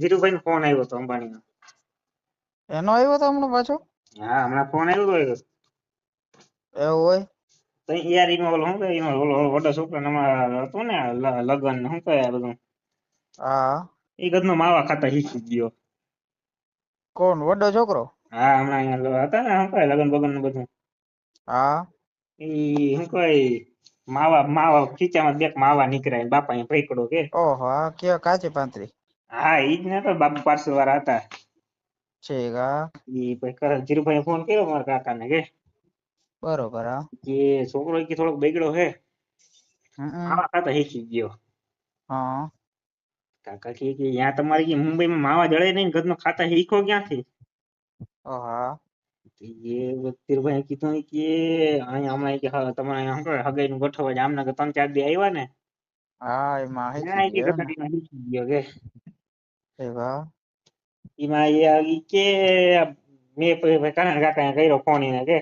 ધીરુભાઈ નો phone આવ્યો હતો અંબાણીનો. એનો આવ્યો તો હમણાં પાછો? હા હમણાં ફોન આવ્યો હતો. એવું હોય તો યાર એમાં ઓલો શું કહે ઓલો વડો છોકરો હતું ને લગ્ન શું કહે બધું. હા એ ગદનો માવા ખાતા શીખી ગયો. કોણ વડો છોકરો? હા હમણાં અહીંયા હતા ને શું કહે લગ્ન બગન નું બધું. હા એ શું કહે માવા ખીચામાં બે માવા નીકળ્યા બાપા અહીંયા ભેકડો કે. ઓહો હા કે કાચી પાંતરી. હા ઈ જ ને તો બાપુ પાર્સલ વાળા હતા. ઠીક હા ધીરુભાઈ ફોન કર્યો મારા કાકાને કે બરોબર હા કે છોકરો કે થોડોક બગડ્યો હે હમ માવા ખાતા શીખી ગયો. હા કાકા કે ત્યાં તમારી મુંબઈમાં માવા જડે નહીં ઘરનો ખાતા શીખો ક્યાંથી? હા એ ધીરુભાઈ કીધું કે અહીંયા હમણાં તમારે હગાઈ નું ગોઠવ જામનગર 3-4 દી આવ્યા ને હા એમાં શીખી ત્યાં કે ગયો ને. ગધડીમાં શીખી ગયો કે એવા એમાં ઈ કે મેં કાકા કર્યો ફોન એને કે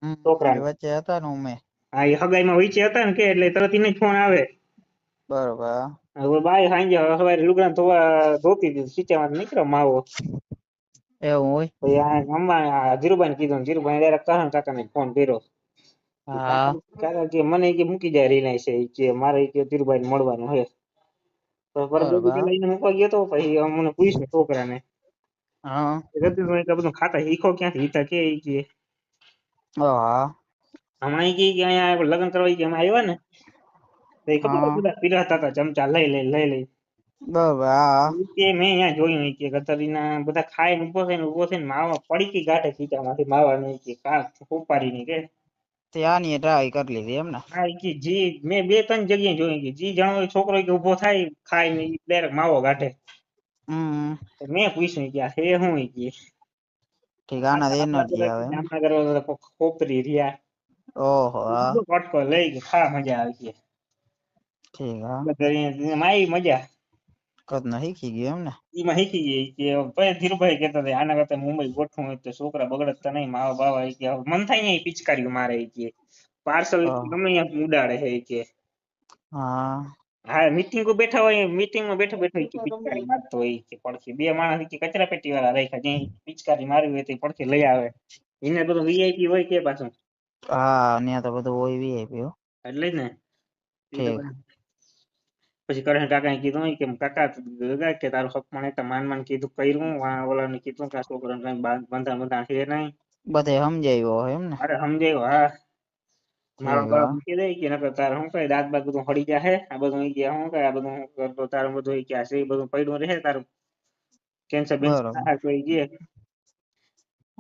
એ છોકરાને. વચ્ચે હતા ને ઉમે. હા એ હગાઈમાં વચ્ચે હતા ને કે એટલે તરત એને ફોન આવે. બરોબર હવે બાય સાંજે સવારે લુગડા ધોતી હતી ખીચામાં નીકળ્યો માવો. એવું હોય ધીરુભાઈ ને કીધું ધીરુભાઈ ડાયરેક્ટ કહન કાકાને ફોન કર્યો. હા કાકા કે મને કે મૂકી જાય રિલાય છે કે મારે કે ધીરુભાઈ ને મળવાનું હે. બરોબર લઈને મૂકવા ગયો તો પછી મને પૂછ્યું છોકરાને હા બધું ખાતા શીખો ક્યાંથી ઈતા કે હા હમણાં કે અહીંયા લગ્ન કરવા કે અમે આવ્યા ને તો ખબર હા બધા પીરસતા હતા ચમચા લઈ બરોબર હા કે મેં અહીંયા જોયું કે ગતરીના બધા ખાઈને ઉભો થઈને માવા પડીકી ગાંઠે ખીચામાંથી માવા નહીં કે ઉપાડી ની કે ત્યાંની ટ્રાય કરી લીધી એમ ને. હા કે જી મેં 2-3 જગ્યાએ જોઈ કે જી જણો છોકરો કે ઉભો થાય ખાય ને ડાયરેક્ટ માવો ગાંઠે. મેં પૂછ્યું કે હે હું કે ઠીક આના એનર્જી આવે એમ. જામનગર ખોપરી રહ્યા ઓહો હા કટકો લઈ કે ખા મજા આવી ગઈ. ઠીક હા મારી મજા કદનો શીખી ગયો એમ ને. એમાં શીખી ગઈ કે પછી ધીરુભાઈ કહેતા હતા આના કરતા મુંબઈ ગોઠવું હોય તો છોકરા બગડતા નહીં માવા બાવા કે મન થાય ને પિચકારી મારે કે પાર્સલ ગમે ત્યાં ઉડાડે છે કે હા હા મીટિંગમાં બેઠા પિચકારી મારતો હોય કે પડખે 2 માણસ કચરા પેટી વાળા રાખ્યા જે પિચકારી મારવી હોય તો પડખે લઈ આવે એને બધું વીઆઈપી હોય કે પાછું. હા ત્યાં તો બધું હોય વીઆઈપી એટલે જ ને ઠીક પછી કરણ કાકા કીધું કે કાકા કે તારું હક મળે માન કીધું કર્યું ઓલા ને કીધું કે છોકરાને કઈ બંધા છે નહીં બધે સમજાવ્યો હોય એમ ને. અરે સમજાયો હા મારો ઠીક બાપ હા મૂકી દે કે નકર તારે શું કઈ દાંત બાત બધું હળી જાય આ બધું શું કઈ આ બધું તારું બધું કે છે એ બધું પડ્યું રહે તારું કેન્સર બેન્સર બરોબર ના કોઈ કે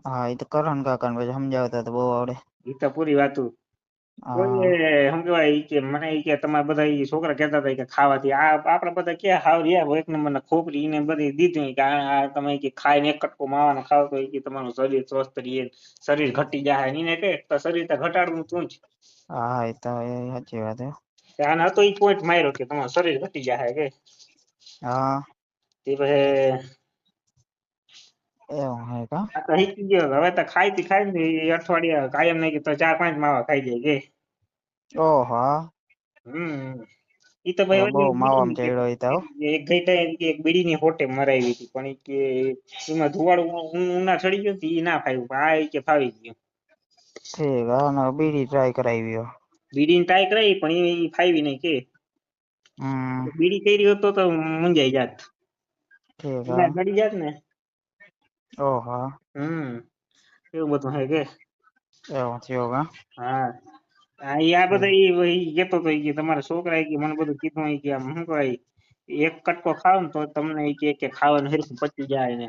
હા એ તો કરણ કાકા ને પછી સમજાવતા તો બહુ આવડે. એ તો પૂરી વાતું કોઈ હા શું કેવાય કે મને કે તમારા બધા છોકરા કહેતા હતા કે ખાવાથી આપડે બધા ક્યાં હાવ રહ્યા એક નંબર ના ખોપરી ને બધી દીધું કે તમે ખાઈને એક કટકો માવાનો ખાવ તો તમારું શરીર સ્વસ્થ રહે શરીર ઘટી જાય એને કે શરીર તો ઘટાડવું તું જ હા એ તો સાચી વાત હે. આને હતો એ પોઈન્ટ માર્યો કે તમારું શરીર ઘટી જાય કે હા તે પછી એવું હે કા શીખી ગયો હવે તો ખાય ને અઠવાડિયા કાયમ નહીં તો 4-5 માવા ખાઈ જાય કે ઓહો ઈ તો ભાઈ બહુ માવામાં ચડ્યો ઈ તો એક બીડીની હોટે મરાવી હતી પણ કે એમાં ધુવાડું ઉના ચડી ગયું એ ના ફાવ્યું આ કે ફાવી ગયું. ઠીક હા બીડી ટ્રાય કરાવી. બીડી ટ્રાય કરાવી પણ એ ફાવી નહીં કે બીડી કરી હોત તો મુંજાઈ જાત ઠીક ના ગડી જાત ને ઓહો એવું બધું હે કે એવું થયું કા હા આ બધા કેતો હતો કે તમારા છોકરા કે મને બધું કીધું કે આમ શું કહેવાય એક કટકો ખાવ ને તો તમને કે ખાવાનું હરખું પચી જાય ને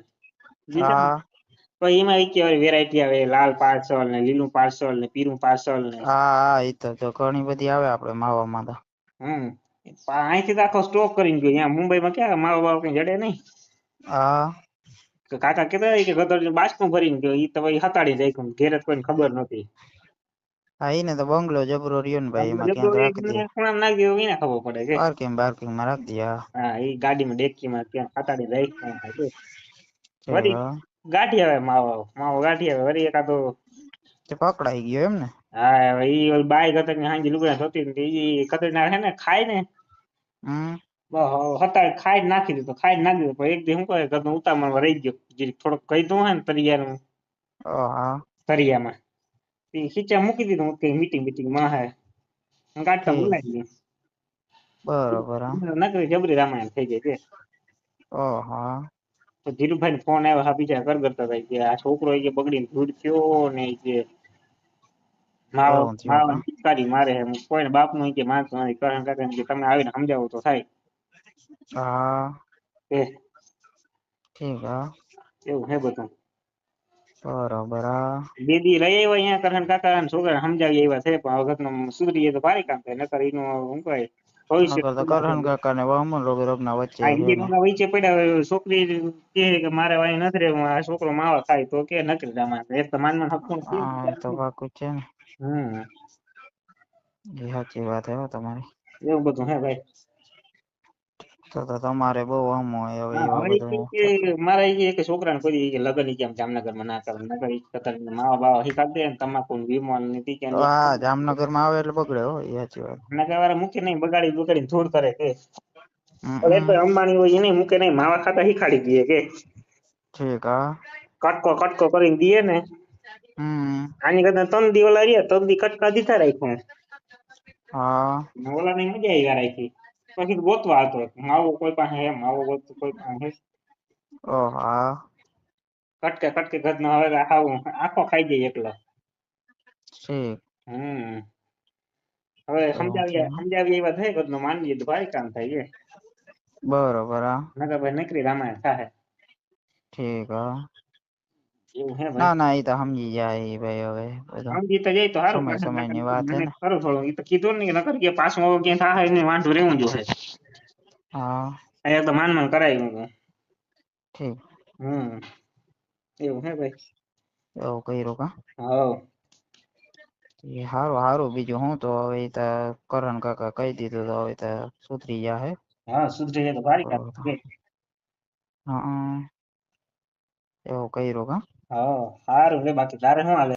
હા તો એમાં વેરાયટી આવે લાલ પાર્સલ ને લીલું પાર્સલ ને પીરું પાર્સલ ને હા એ તો ઘણી બધી આવે આપડે માવામાં તો અહીંથી તો આખો સ્ટોક કરીને ગયો મુંબઈમાં ક્યાં માવા બાવા કઈ જડે નહીં. હા કાકા કેતા કે ગધેડી બાજકું ભરીને ગયો એ તો હતાડી રાખ્યું ઘેર કોઈને ખબર નથી. હા એને તો બંગલો જબરો રહ્યો ને ભાઈ એમાં જબરો ક્યાંક રાખી દે ખૂણામાં નાખી દે એને ખબર પડે કે પાર્કિંગમાં રાખી દે હા એ ગાડીમાં ડેકીમાં ત્યાં હતાડી રાખ્યું ઠીક વળી ગાંઠી આવે માવો ગાંઠી આવે વળી એકાદો તે પકડાઈ ગયો એમ ને. હા બાય કતર ની હાંજી લુગડા ધોતી એ કતર ના હે ને ખાય ને હતા ખાઈ જ નાખી દીધો પણ એક દી શું કહે ઘરનો ઉતામળમાં રહી ગયો જે થોડોક કહી દઉં હે ને તરિયાનું હા તરિયામાં એ ખીચા મૂકી દીધું કે મીટિંગ માં હે કાઢતા ઠીક ભૂલાઈ ગયું બરોબર હા નકરી જબરી રામાયણ થઈ ગઈ છે ઓહો તો ધીરુભાઈ ને ફોન આવ્યો હા બીજા કરતા હતા કે આ છોકરો એ કે બગડીને ધૂળ થયો ને કે એવું થયું માવા કા પિચકારી મારે એમ કોઈને બાપ નું કે માનતો નથી કરણ કાકા કે તમે આવીને સમજાવો તો થાય હા એ ઠીક હા એવું હે બધું બરોબર હા દીદી રહી આવ્યા અહીંયા કરણ કાકા અને છોકરા સમજાવી આવ્યા છે પણ વખત સુધરી તો ભારી કામ થાય નકર એનું શું કહે ભવિષ્ય નકર તો કરણ કાકા ને વામન રોગ ના વચ્ચે આ હે ને હિન્દી વચ્ચે પડ્યા હોય, છોકરી કહે કે મારે વાંહે નથી રહેવું આ છોકરો માવા ખાય તો કે નકરી રામાયણ એક તો માનમાં હકવું હા એ તો પાકું છે ને હમ એ સાચી વાત હે હો તમારી એવું બધું હે ભાઈ તો તમારે બહુ હમ હોય હવે હા એવા હવે બધું થતું મારા એક છોકરાને કોઈ લગ્ન કેમ જામનગરમાં ના કરે નગર માવા બાવા શીખાડ દે તમાકુ વિમલ ને તો હા જામનગર માં આવે એટલે બગડે હો એ સાચી વાત વાળા મૂકે નહીં બગાડી ધૂળ કરે કે હમ અંબાણી હોય એને મૂકે નહીં માવા ખાતા શીખાડી દઈએ કે ઠીક હા કટકો કરીને દઈએ ને હમ આની કરતા ત્રણ દી ઓલા રહ્યા ત્રણ દી કટકા દીધા રાખ્યું હા ઓલા ની મજા આવી રાખી પછી ગોતવા હતો માવો કોઈ પાસે હે માવો ગોતતો કોઈ પાસે હે ઓહ હા કટકે ઘરનો હવે આખો ખાઈ જાય એકલો ઠીક હમ હવે એવું છે સમજાવી એવા થાય ઘરનો માનીએ તો ભારી કામ થાય છે બરોબર હા નકર ભાઈ નકરી રામાયણ થાય ઠીક હા એવું હે ભાઈ ના ના એ તો સમજી જાય ભાઈ હવે બધું સમજી તો જાય તો સારું સમય સમયની વાત હે મને ને કરું થોડું એ તો કીધું ને નકર કે પાછું હવે ક્યાંય થાય ને વાંધો રહેવું જોઈએ હા અહીંયા તો માન કરાયું હતું ઠીક હમ એવું હે ભાઈ એવું કર્યું કા હા એ હારું હારું બીજું હું તો હવે કરણ કાકા કહી દીધું તો હવે સુધરી જાહે હા સુધરી જાય તો ભારી કામ છે હા એવું કર્યું કા હા સારું રે બાકી તારે શું હાલે